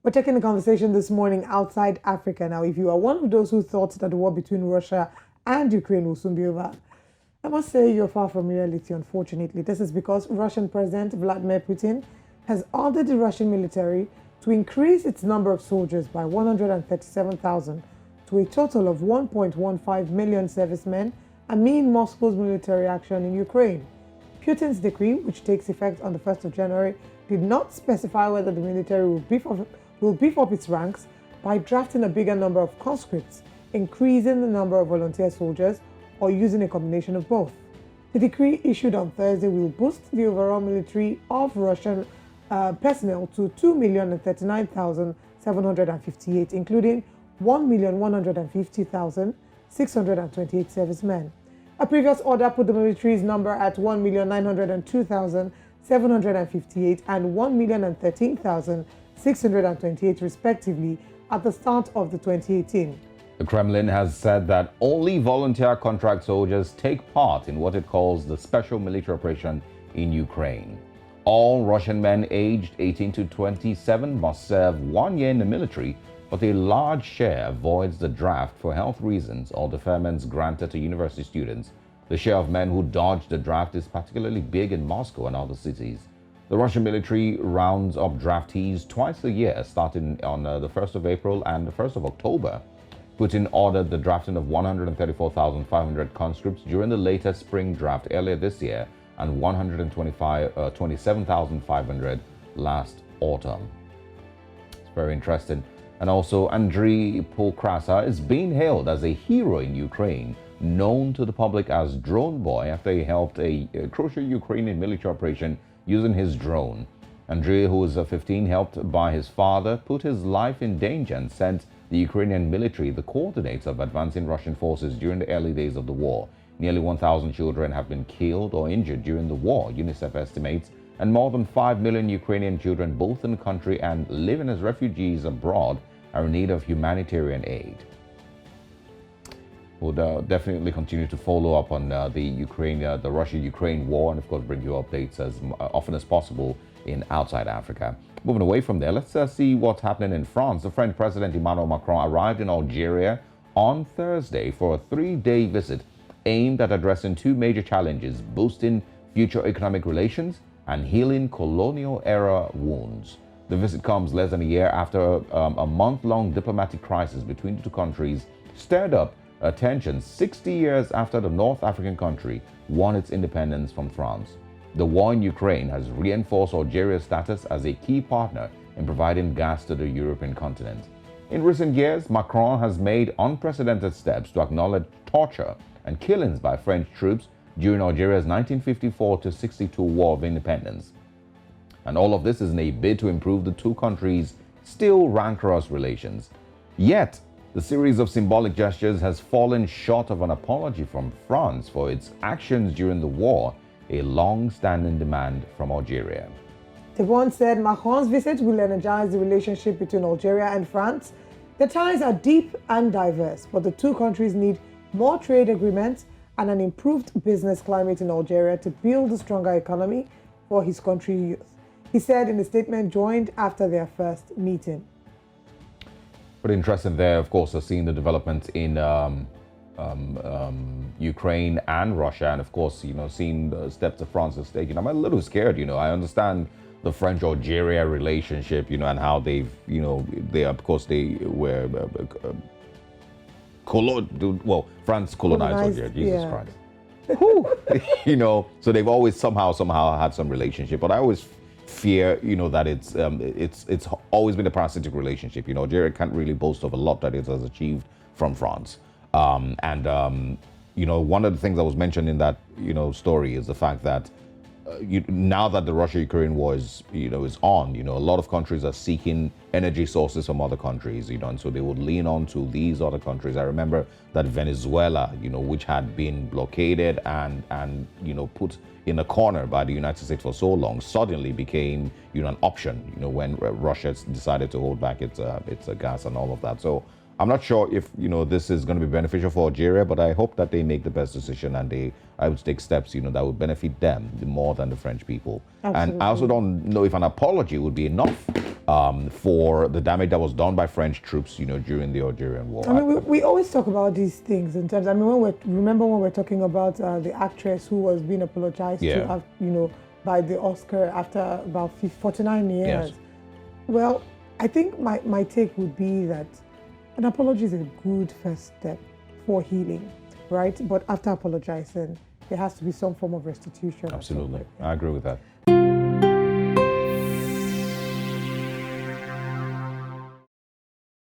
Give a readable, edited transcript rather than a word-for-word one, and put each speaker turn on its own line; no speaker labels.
We're taking the conversation this morning outside Africa. Now, if you are one of those who thought that the war between Russia and Ukraine will soon be over, I must say you're far from reality, unfortunately. This is because Russian President Vladimir Putin has ordered the Russian military to increase its number of soldiers by 137,000 to a total of 1.15 million servicemen amid Moscow's military action in Ukraine. Putin's decree, which takes effect on the 1st of January, did not specify whether the military will beef up its ranks by drafting a bigger number of conscripts, increasing the number of volunteer soldiers, or using a combination of both. The decree issued on Thursday will boost the overall military of Russian personnel to 2,039,758, including 1,150,628 servicemen. A previous order put the military's number at 1,902,758 and 1,013,628 respectively at the start of the 2018.
The Kremlin has said that only volunteer contract soldiers take part in what it calls the special military operation in Ukraine. All Russian men aged 18 to 27 must serve 1 year in the military, but a large share avoids the draft for health reasons or deferments granted to university students. The share of men who dodge the draft is particularly big in Moscow and other cities. The Russian military rounds up draftees twice a year, starting on the 1st of April and the 1st of October. Putin ordered the drafting of 134,500 conscripts during the latest spring draft earlier this year and 127,500 last autumn. It's very interesting. And also, Andriy Pokrasa is being hailed as a hero in Ukraine, known to the public as Drone Boy after he helped a crucial Ukrainian military operation using his drone. Andriy, who was 15, helped by his father, put his life in danger and sent the Ukrainian military the coordinates of advancing Russian forces during the early days of the war. Nearly 1,000 children have been killed or injured during the war, UNICEF estimates, and more than 5 million Ukrainian children, both in the country and living as refugees abroad, are in need of humanitarian aid. We'll definitely continue to follow up on the Russia-Ukraine war, and of course bring you updates as often as possible in outside Africa. Moving away from there, let's see what's happening in France. The French President Emmanuel Macron arrived in Algeria on Thursday for a 3-day visit aimed at addressing 2 major challenges: boosting future economic relations and healing colonial-era wounds. The visit comes less than a year after a month-long diplomatic crisis between the 2 countries stirred up tensions 60 years after the North African country won its independence from France. The war in Ukraine has reinforced Algeria's status as a key partner in providing gas to the European continent. In recent years, Macron has made unprecedented steps to acknowledge torture and killings by French troops during Algeria's 1954-62 War of Independence. And all of this is in a bid to improve the 2 countries' still rancorous relations. Yet, the series of symbolic gestures has fallen short of an apology from France for its actions during the war, a long-standing demand from Algeria.
Devon said Macron's visit will energize the relationship between Algeria and France. The ties are deep and diverse, but the 2 countries need more trade agreements and an improved business climate in Algeria to build a stronger economy for his country's youth, he said in a statement joined after their first meeting.
But interesting there, of course, seeing the developments in Ukraine and Russia, and of course, seeing the steps that France has taken. I'm a little scared, I understand the French-Algeria relationship, and how they've, they were, France colonized Algeria, Jesus Christ. So they've always somehow had some relationship, but I always fear, that it's always been a parasitic relationship. Algeria can't really boast of a lot that it has achieved from France. One of the things that was mentioned in that, story is the fact that now that the Russia-Ukraine war is on, a lot of countries are seeking energy sources from other countries, and so they would lean on to these other countries. I remember that Venezuela, which had been blockaded and put in a corner by the United States for so long, suddenly became, an option, when Russia decided to hold back its gas and all of that. So I'm not sure if this is going to be beneficial for Algeria, but I hope that they make the best decision and I would take steps that would benefit them more than the French people.
Absolutely.
And I also don't know if an apology would be enough for the damage that was done by French troops, during the Algerian war.
I mean, we always talk about these things in terms. I mean, remember when we're talking about the actress who was being apologized to, by the Oscar after about 49 years.
Yes.
Well, I think my take would be that an apology is a good first step for healing, right? But after apologizing, there has to be some form of restitution.
Absolutely. I agree with that.